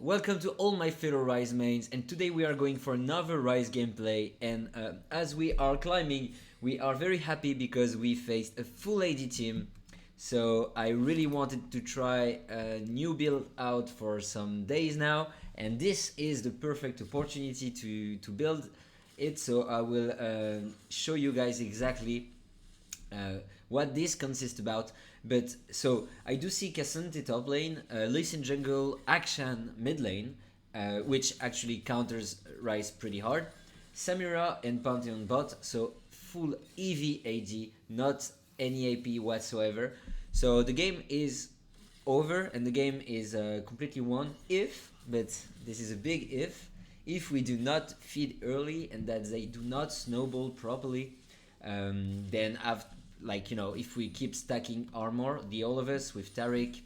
Welcome to all my fellow Ryze mains, and today we are going for another Ryze gameplay. And as we are climbing, we are very happy because we faced a full AD team. So I really wanted to try a new build out for some days now, and this is the perfect opportunity to build it. So I will show you guys exactly what this consists about. But so I do see Cassante top lane, Lis in jungle, Akshan mid lane, which actually counters Ryze pretty hard, Samira and Pantheon bot, so full EV AD, not any AP whatsoever. So the game is over and the game is completely won if, but this is a big if we do not feed early and that they do not snowball properly, then after, like, you know, if we keep stacking armor, the all of us with Taric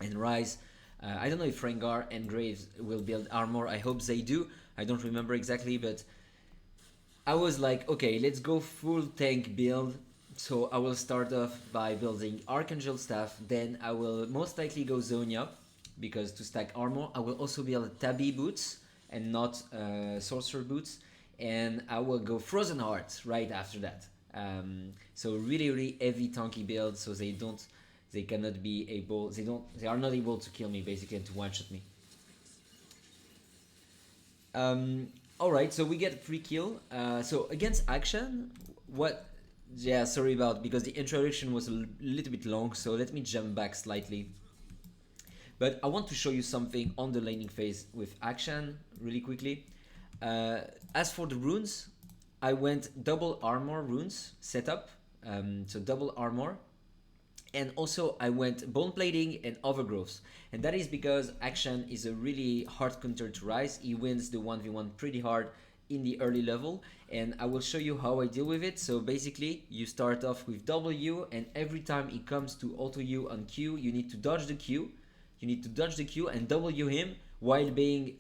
and Ryze, I don't know if Rengar and Graves will build armor. I hope they do. I don't remember exactly, but I was like, okay, let's go full tank build. So I will start off by building Archangel Staff, then I will most likely go Zonia, because to stack armor, I will also build Tabi boots and not Sorcerer boots, and I will go Frozen Heart right after that. So really heavy tanky build, so they are not able to kill me basically and to one-shot me. Alright, so we get free kill. So against Akshan, yeah, sorry about, because the introduction was a little bit long, so let me jump back slightly. But I want to show you something on the laning phase with Akshan really quickly. As for the runes, I went double armor runes setup, so double armor, and also I went bone plating and overgrowths, and that is because Akshan is a really hard counter to Ryze. He wins the 1v1 pretty hard in the early level, and I will show you how I deal with it. So basically, you start off with W, and every time he comes to auto you on Q, you need to dodge the Q. You need to dodge the Q and W him while being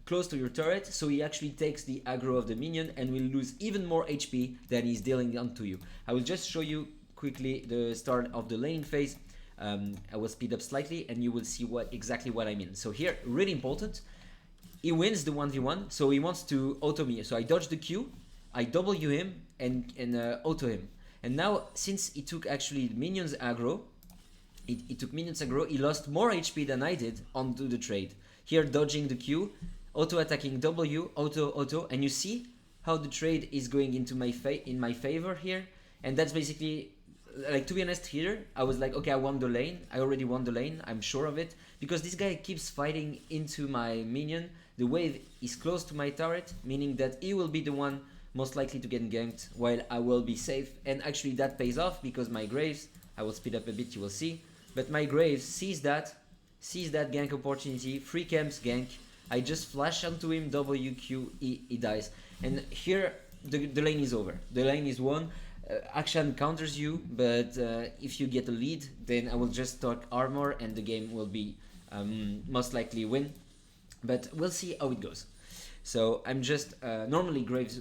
close to your turret, so he actually takes the aggro of the minion and will lose even more HP than he's dealing onto you. I will just show you quickly the start of the laning phase. I will speed up slightly and you will see exactly what I mean. So here, really important, he wins the 1v1, so he wants to auto me. So I dodge the Q, I W him and auto him. And now, since he took actually minions aggro, he took minions aggro, he lost more HP than I did onto the trade. Here, dodging the Q, auto attacking W, auto, and you see how the trade is going into my favor here. And that's basically, like, to be honest, here I was like, okay, I won the lane. I already won the lane, I'm sure of it, because this guy keeps fighting into my minion. The wave is close to my turret, meaning that he will be the one most likely to get ganked while I will be safe. And actually that pays off, because my Graves, I will speed up a bit, you will see, but my Graves sees that gank opportunity, free camps gank. I just flash onto him, WQ, he dies. And here, the lane is over. The lane is won. Akshan counters you, but if you get a lead, then I will just stock armor and the game will be most likely win. But we'll see how it goes. So I'm just, normally Graves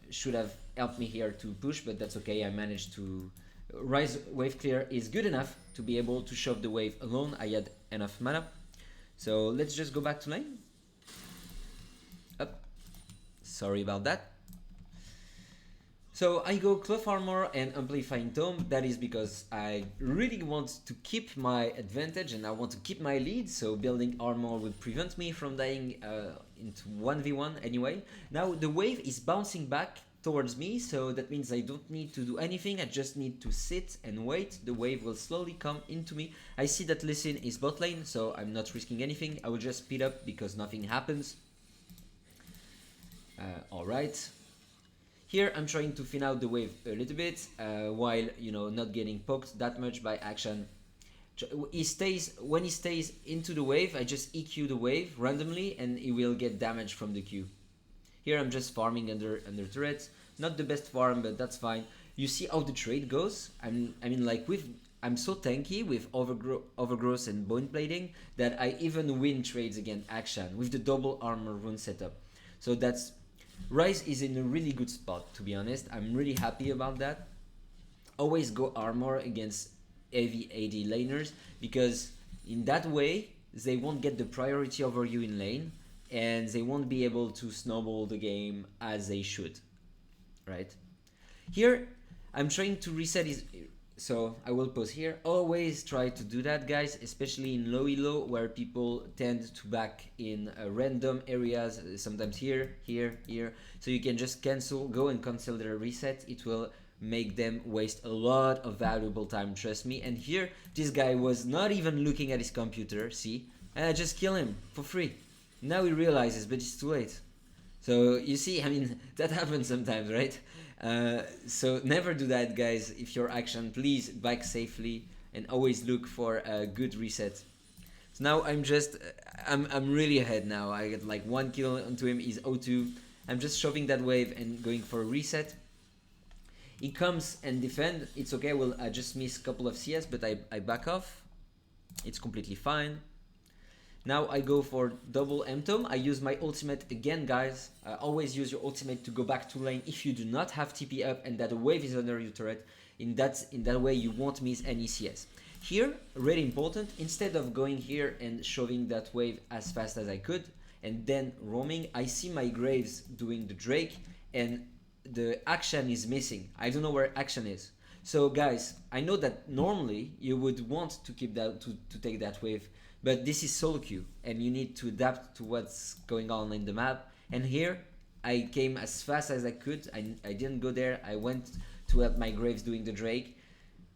should have helped me here to push, but that's okay. I managed to, Ryze wave clear is good enough to be able to shove the wave alone. I had enough mana. So let's just go back to lane. Sorry about that. So I go Cloth Armor and Amplifying Tome. That is because I really want to keep my advantage and I want to keep my lead. So building armor will prevent me from dying into 1v1 anyway. Now the wave is bouncing back towards me, so that means I don't need to do anything. I just need to sit and wait. The wave will slowly come into me. I see that Lis in is bot lane, so I'm not risking anything. I will just speed up because nothing happens. Alright. Here I'm trying to thin out the wave a little bit, while, you know, not getting poked that much by Akshan. When he stays into the wave, I just EQ the wave randomly and he will get damage from the Q. Here I'm just farming under turrets. Not the best farm, but that's fine. You see how the trade goes? I mean, like, I'm so tanky with overgrowth and bone plating that I even win trades against Akshan with the double armor rune setup. So that's, Ryze is in a really good spot, to be honest. I'm really happy about that. Always go armor against heavy AD laners, because in that way they won't get the priority over you in lane, and they won't be able to snowball the game as they should, right? Here, I'm trying to reset his... So I will pause here. Always try to do that, guys, especially in low elo where people tend to back in random areas, sometimes here, here, here. So you can just go and cancel their reset. It will make them waste a lot of valuable time, trust me. And here, this guy was not even looking at his computer, see? And I just kill him for free. Now he realizes, but it's too late. So you see, I mean, that happens sometimes, right? So never do that, guys. If your action, please back safely and always look for a good reset. So now I'm really ahead now. I get like 1 kill onto him. He's 0-2. I'm just shoving that wave and going for a reset. He comes and defend. It's okay. Well, I just miss a couple of CS, but I back off. It's completely fine. Now I go for double M-Tome. I use my ultimate again, guys. Always use your ultimate to go back to lane if you do not have TP up and that a wave is under your turret. In that way you won't miss any CS. Here, really important, instead of going here and shoving that wave as fast as I could and then roaming, I see my Graves doing the Drake and the action is missing. I don't know where action is. So guys, I know that normally you would want to keep that to take that wave, but this is solo queue and you need to adapt to what's going on in the map. And here I came as fast as I could. I didn't go there. I went to help my Graves doing the Drake.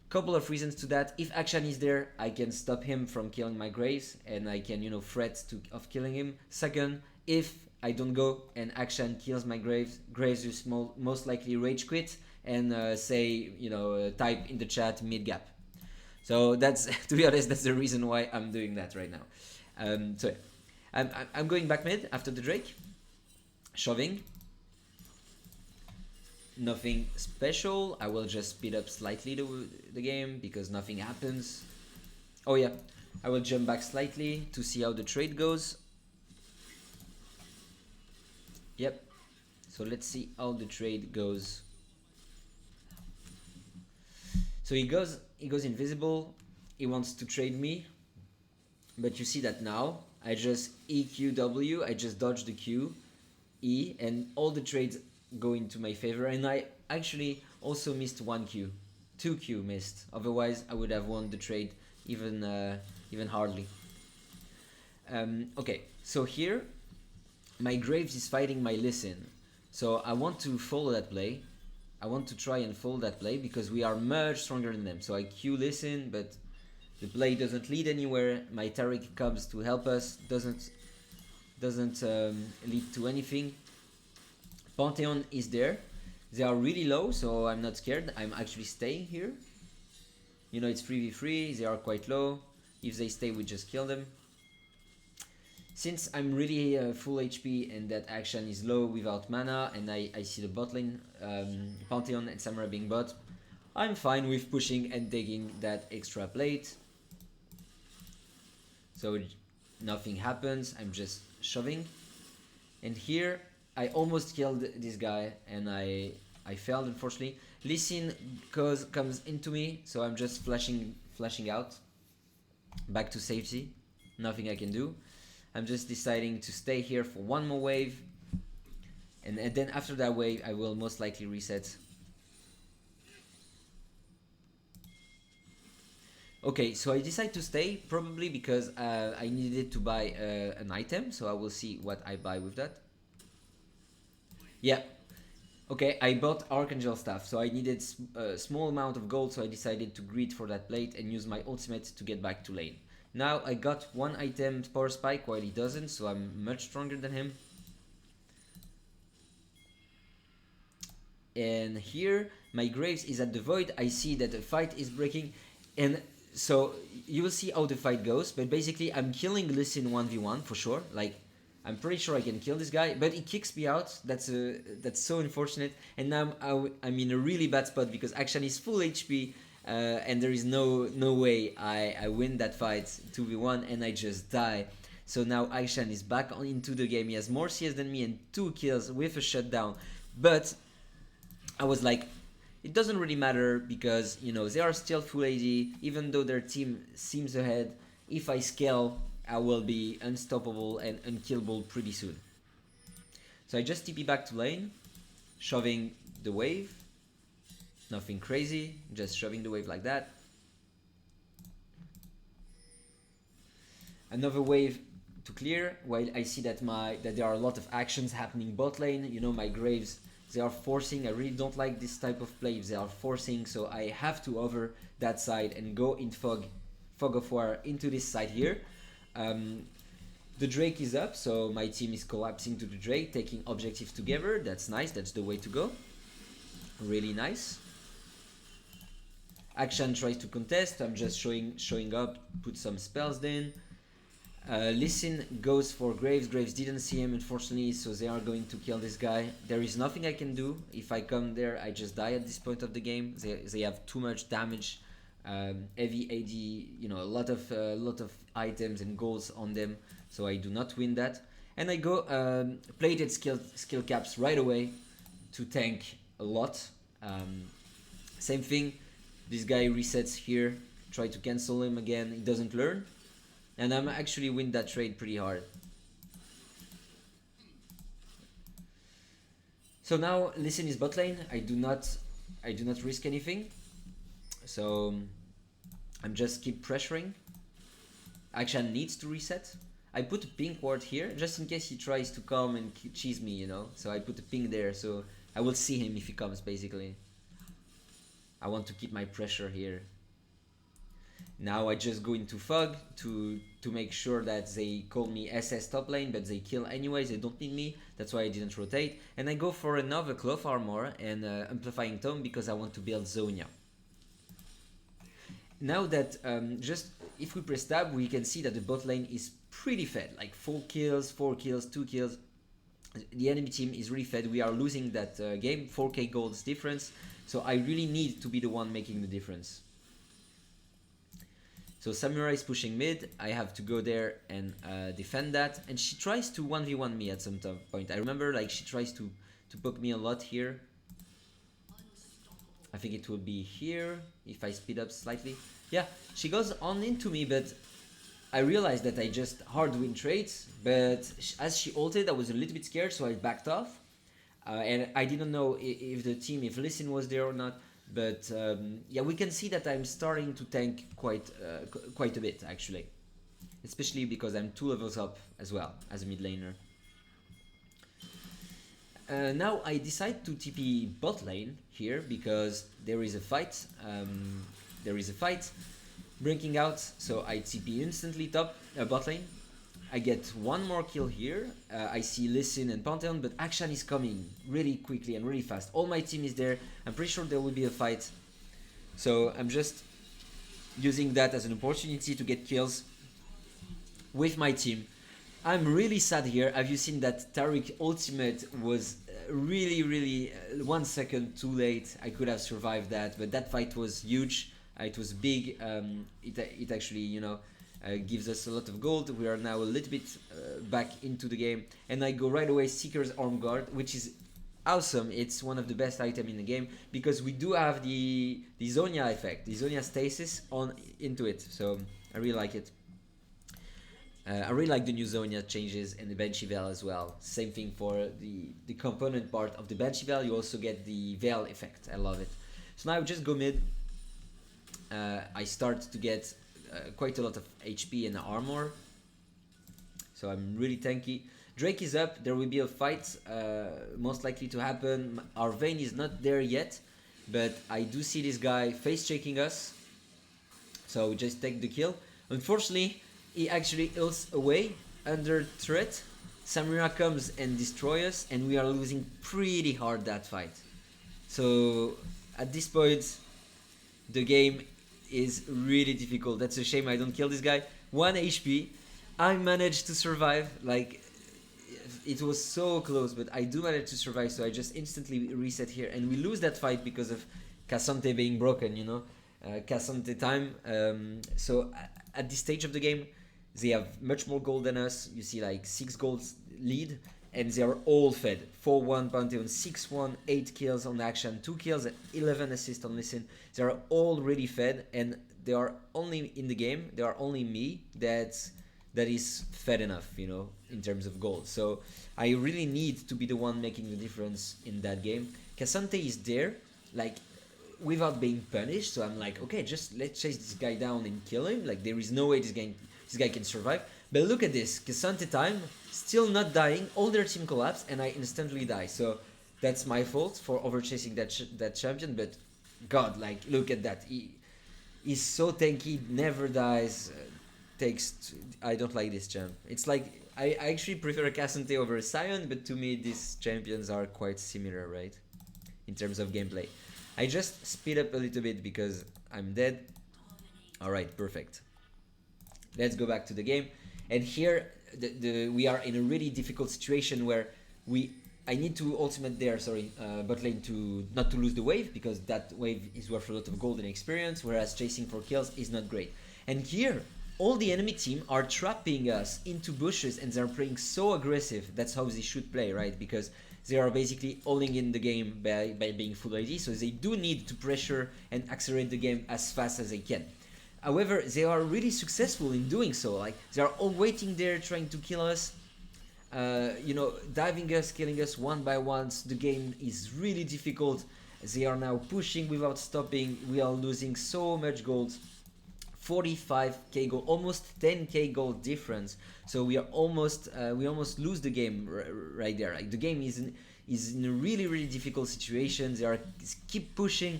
Couple of reasons to that. If action is there, I can stop him from killing my Graves and I can, you know, threat of killing him. Second, if I don't go and action kills my Graves will most likely rage quit and say, you know, type in the chat mid gap. So that's, to be honest, that's the reason why I'm doing that right now. So yeah. I'm going back mid after the Drake, shoving. Nothing special. I will just speed up slightly the game because nothing happens. Oh yeah, I will jump back slightly to see how the trade goes. Yep. So let's see how the trade goes. So he goes invisible. He wants to trade me, but you see that now I just EQW. I just dodge the Q, E, and all the trades go into my favor. And I actually also missed 1 Q, 2 Q missed. Otherwise, I would have won the trade even hardly. Okay, so here my Graves is fighting my Listen. So I want to follow that play. I want to try and follow that play because we are much stronger than them. So I Q Listen, but the play doesn't lead anywhere. My Taric comes to help us, doesn't lead to anything. Pantheon is there. They are really low, so I'm not scared. I'm actually staying here. You know, it's 3v3. They are quite low. If they stay, we just kill them. Since I'm really full HP and that action is low without mana, and I see the bot lane, Pantheon and Samurai being bot, I'm fine with pushing and taking that extra plate. So nothing happens, I'm just shoving. And here, I almost killed this guy and I failed, unfortunately. Lee Sin comes into me, so I'm just flashing out. Back to safety, nothing I can do. I'm just deciding to stay here for one more wave, and then after that wave I will most likely reset. Okay, so I decide to stay probably because I needed to buy an item, so I will see what I buy with that. Yeah, okay, I bought Archangel Staff, so I needed a small amount of gold, so I decided to greed for that plate and use my ultimate to get back to lane. Now I got one item Power Spike while he doesn't, so I'm much stronger than him. And here my Graves is at the Void. I see that the fight is breaking, and so you will see how the fight goes. But basically I'm killing Listen 1v1 for sure. Like, I'm pretty sure I can kill this guy, but he kicks me out. That's so unfortunate. And now I'm in a really bad spot because Akshan is full HP. And there is no way I win that fight 2v1 and I just die. So now Akshan is back into the game. He has more CS than me and 2 kills with a shutdown. But I was like, it doesn't really matter because, you know, they are still full AD. Even though their team seems ahead, if I scale, I will be unstoppable and unkillable pretty soon. So I just TP back to lane, shoving the wave. Nothing crazy, just shoving the wave like that. Another wave to clear, while I see that there are a lot of actions happening bot lane. You know, my Graves, they are forcing. I really don't like this type of play if they are forcing, so I have to over that side and go in fog of war into this side here. The Drake is up, so my team is collapsing to the Drake, taking objective together. That's nice, that's the way to go. Really nice. Akshan tries to contest, I'm just showing up, put some spells in. Listen goes for Graves. Graves didn't see him, unfortunately, so they are going to kill this guy. There is nothing I can do. If I come there, I just die at this point of the game. They have too much damage, heavy AD, you know, a lot of items and goals on them, so I do not win that. And I go plated skill caps right away to tank a lot. Same thing. This guy resets here. Try to cancel him again. He doesn't learn. And I'm actually win that trade pretty hard. So now Listen is bot lane. I do not risk anything. So I'm just keep pressuring. Akshan needs to reset. I put a pink ward here just in case he tries to come and cheese me, you know. So I put a ping there, so I will see him if he comes, basically. I want to keep my pressure here. Now I just go into fog to make sure that they call me SS top lane, but they kill anyways, they don't need me. That's why I didn't rotate. And I go for another cloth armor and amplifying tome because I want to build Zonia. Now that just if we press tab, we can see that the bot lane is pretty fed, like 4 kills, 2 kills. The enemy team is really fed. We are losing that game, 4k golds difference. So I really need to be the one making the difference. So Samurai is pushing mid. I have to go there and defend that. And she tries to 1v1 me at some point. I remember like she tries to poke me a lot here. I think it will be here if I speed up slightly. Yeah, she goes on into me, but I realized that I just hard win trades. But as she ulted, I was a little bit scared, so I backed off. And I didn't know if the team, if Listen was there or not. But yeah, we can see that I'm starting to tank quite a bit, actually. Especially because I'm 2 levels up as well, as a mid laner. Now I decide to TP bot lane here because there is a fight. Breaking out, so I TP instantly top bot lane. I get 1 more kill here. I see Listen and Pantheon, but Akshan is coming really quickly and really fast. All my team is there. I'm pretty sure there will be a fight. So I'm just using that as an opportunity to get kills with my team. I'm really sad here. Have you seen that Tariq ultimate was really 1 second too late? I could have survived that, but that fight was huge. It was big. It actually, you know, gives us a lot of gold. We are now a little bit back into the game, and I go right away Seeker's Arm Guard, which is awesome. It's one of the best items in the game because we do have the Zonia effect, the Zonia stasis on into it. So I really like it. I really like the new Zonia changes and the Banshee Veil as well. Same thing for the component part of the Banshee Veil. You also get the Veil effect. I love it. So now I just go mid. I start to get quite a lot of HP and armor, so I'm really tanky. Drake is up. There will be a fight most likely to happen. Our Vayne is not there yet, but I do see this guy face checking us, so we just take the kill. Unfortunately, he actually ults away under threat. Samira comes and destroys us, and we are losing pretty hard that fight. So at this point the game is really difficult. That's a shame I don't kill this guy. 1 HP. I managed to survive. Like, it was so close, but I do manage to survive, so I just instantly reset here. And we lose that fight because of Cassante being broken, you know. Cassante time. So at this stage of the game, they have much more gold than us. You see like 6 golds lead, and they are all fed. 4-1 Pantheon, 6-1, 8 kills on Akshan, 2 kills and 11 assists on Listen. They are all really fed, and they are only in the game. They are only me that that is fed enough, you know, in terms of gold. So I really need to be the one making the difference in that game. Cassante is there, like, without being punished. So I'm like, okay, just let's chase this guy down and kill him. Like, there is no way this guy can survive. But look at this, Cassante time, still not dying. All their team collapse, and I instantly die. So that's my fault for overchasing that champion. But God, like, look at that. He's so tanky, never dies. I don't like this champ. It's like I actually prefer Cassante over Sion, but to me these champions are quite similar, right? In terms of gameplay. I just speed up a little bit because I'm dead. Alright, perfect. Let's go back to the game. And here we are in a really difficult situation where I need to ultimate there, bot lane to not to lose the wave, because that wave is worth a lot of gold and experience, whereas chasing for kills is not great. And here, all the enemy team are trapping us into bushes and they're playing so aggressive. That's how they should play, right? Because they are basically owning in the game by being full AD, so they do need to pressure and accelerate the game as fast as they can. However, they are really successful in doing so. Like, they are all waiting there trying to kill us. You know, diving us, killing us one by one. So the game is really difficult. They are now pushing without stopping. We are losing so much gold. 45k gold, almost 10k gold difference. So we almost lose the game right there. Like, the game is in a really difficult situation. They keep pushing,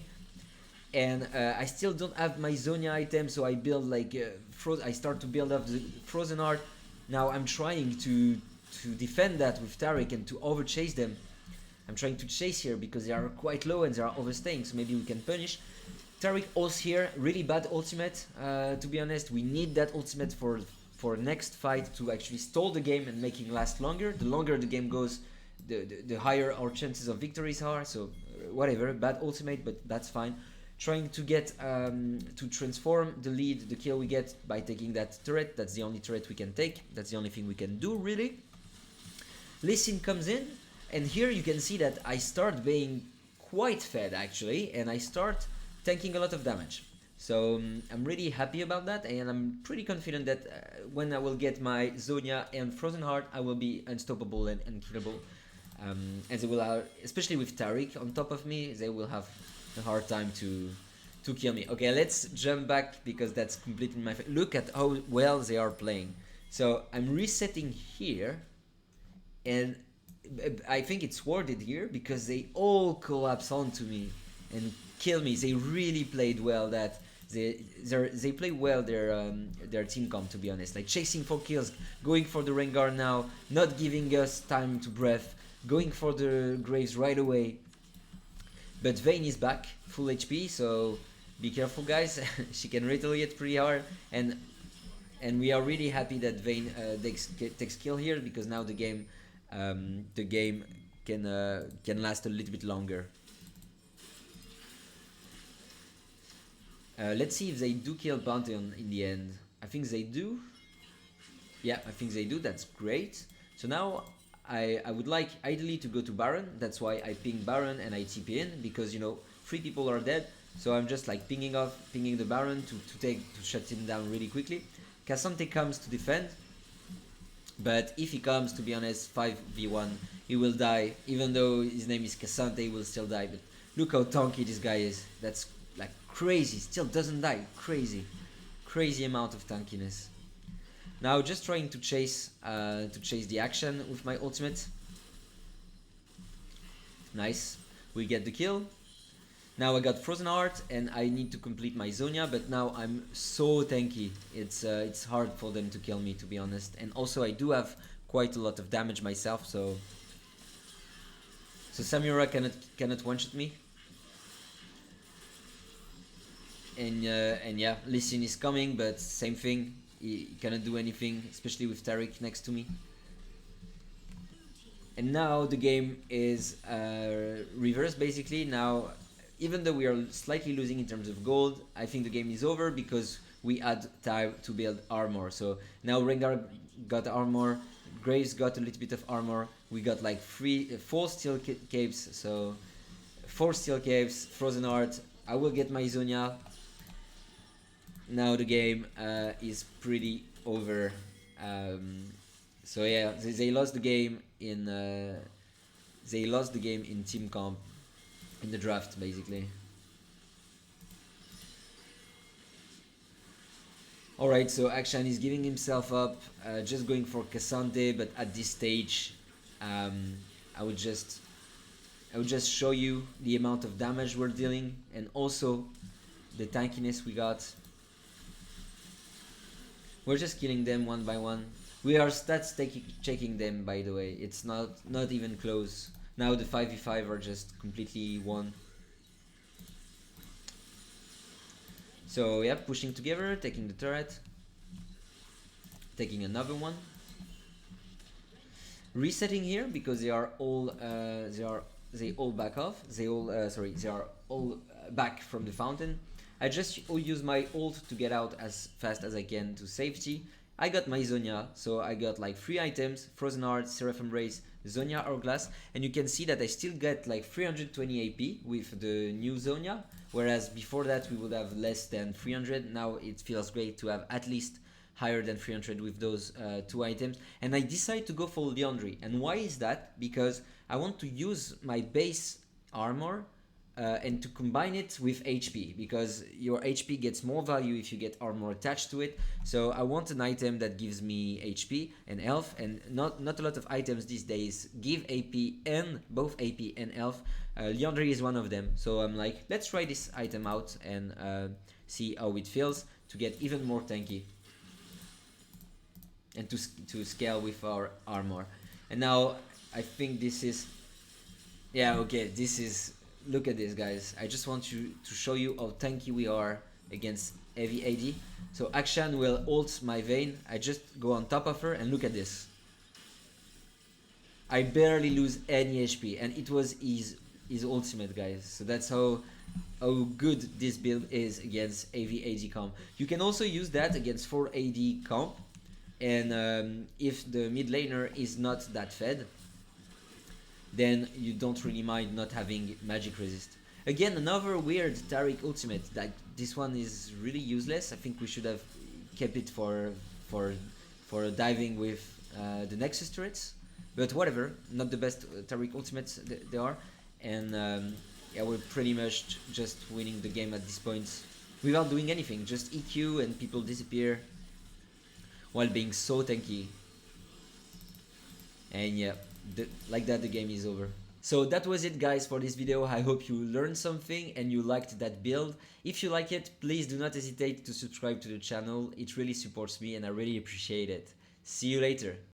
and I still don't have my Zonia item, so I build like I start to build up the Frozen Heart. Now I'm trying to defend that with Taric and to overchase them. I'm trying to chase here because they are quite low and they are overstaying, so maybe we can punish. Taric ults here, really bad ultimate, to be honest. We need that ultimate for next fight to actually stall the game and making last longer. The longer the game goes, the higher our chances of victories are, so whatever, bad ultimate, but that's fine. Trying to get, to transform the lead, the kill we get by taking that turret. That's the only turret we can take, that's the only thing we can do, really. Lee Sin comes in, and here you can see that I start being quite fed, actually, and I start tanking a lot of damage. So I'm really happy about that, and I'm pretty confident that when I will get my Zonia and Frozen Heart, I will be unstoppable and unkillable. And they will, especially with Taric on top of me, they will have a hard time to kill me. Okay, let's jump back because that's completely my fault. Look at how well they are playing. So I'm resetting here, and I think it's worth it here because they all collapse onto me and kill me. They really played well. That they play well their team comp, to be honest. Like, chasing for kills, going for the Rengar now, not giving us time to breath, going for the Graves right away. But Vayne is back, full HP, so be careful, guys. She can retaliate pretty hard, and we are really happy that Vayne takes kill here, because now the game can last a little bit longer. Let's see if they do kill Pantheon in the end. I think they do. Yeah, I think they do. That's great. So now I would like ideally to go to Baron. That's why I ping Baron and I TP in, because, you know, 3 people are dead. So I'm just like pinging the Baron to shut him down really quickly. Cassante comes to defend, but if he comes, to be honest, 5v1, he will die. Even though his name is Cassante, he will still die. But look how tanky this guy is. That's like crazy. Still doesn't die. Crazy amount of tankiness. Now just trying to chase the action with my ultimate. Nice. We get the kill. Now I got Frozen Heart and I need to complete my Zonia, but now I'm so tanky. It's hard for them to kill me, to be honest. And also I do have quite a lot of damage myself, so Samira cannot one-shot me. And yeah, Lee Sin is coming, but same thing. He cannot do anything, especially with Taric next to me. And now the game is reversed, basically. Now, even though we are slightly losing in terms of gold, I think the game is over because we had time to build armor. So now Rengar got armor, Graves got a little bit of armor. We got like 4 steel caves, so 4 steel caves, Frozen Heart. I will get my Zonia. Now the game is pretty over. So yeah, they lost the game in team comp in the draft basically. Alright, so Akshan is giving himself up, just going for Cassante, but at this stage, um, I would just show you the amount of damage we're dealing and also the tankiness we got. We're just killing them one by one. We are stats checking them, by the way. It's not even close. Now the 5v5 are just completely won. So yeah, pushing together, taking the turret, taking another one, resetting here because they are all they all back off. They are all back from the fountain. I just use my ult to get out as fast as I can to safety. I got my Zonia, so I got like 3 items: Frozen Heart, Seraphim Race, Zonia Hourglass, and you can see that I still get like 320 AP with the new Zonia, whereas before that we would have less than 300. Now it feels great to have at least higher than 300 with those 2 items, and I decided to go for Liandry. And why is that? Because I want to use my base armor and to combine it with HP, because your HP gets more value if you get armor attached to it. So I want an item that gives me HP and health, and not a lot of items these days give AP and both AP and health. Liandry is one of them, so I'm like, let's try this item out and see how it feels to get even more tanky and to scale with our armor. And now I think this is, yeah, okay, this is, look at this, guys. I just want to show you how tanky we are against heavy AD. So Akshan will ult my Vayne. I just go on top of her and look at this. I barely lose any HP, and it was his ultimate, guys. So that's how good this build is against heavy AD comp. You can also use that against 4 AD comp, and if the mid laner is not that fed, then you don't really mind not having magic resist. Again, another weird Taric ultimate. That this one is really useless. I think we should have kept it for diving with the Nexus turrets. But whatever, not the best Taric ultimates they are. And yeah, we're pretty much just winning the game at this point without doing anything. Just EQ and people disappear while being so tanky. And yeah, like that the game is over. So that was it, guys, for this video. I hope you learned something and you liked that build. If you like it, please do not hesitate to subscribe to the channel. It really supports me and I really appreciate it. See you later.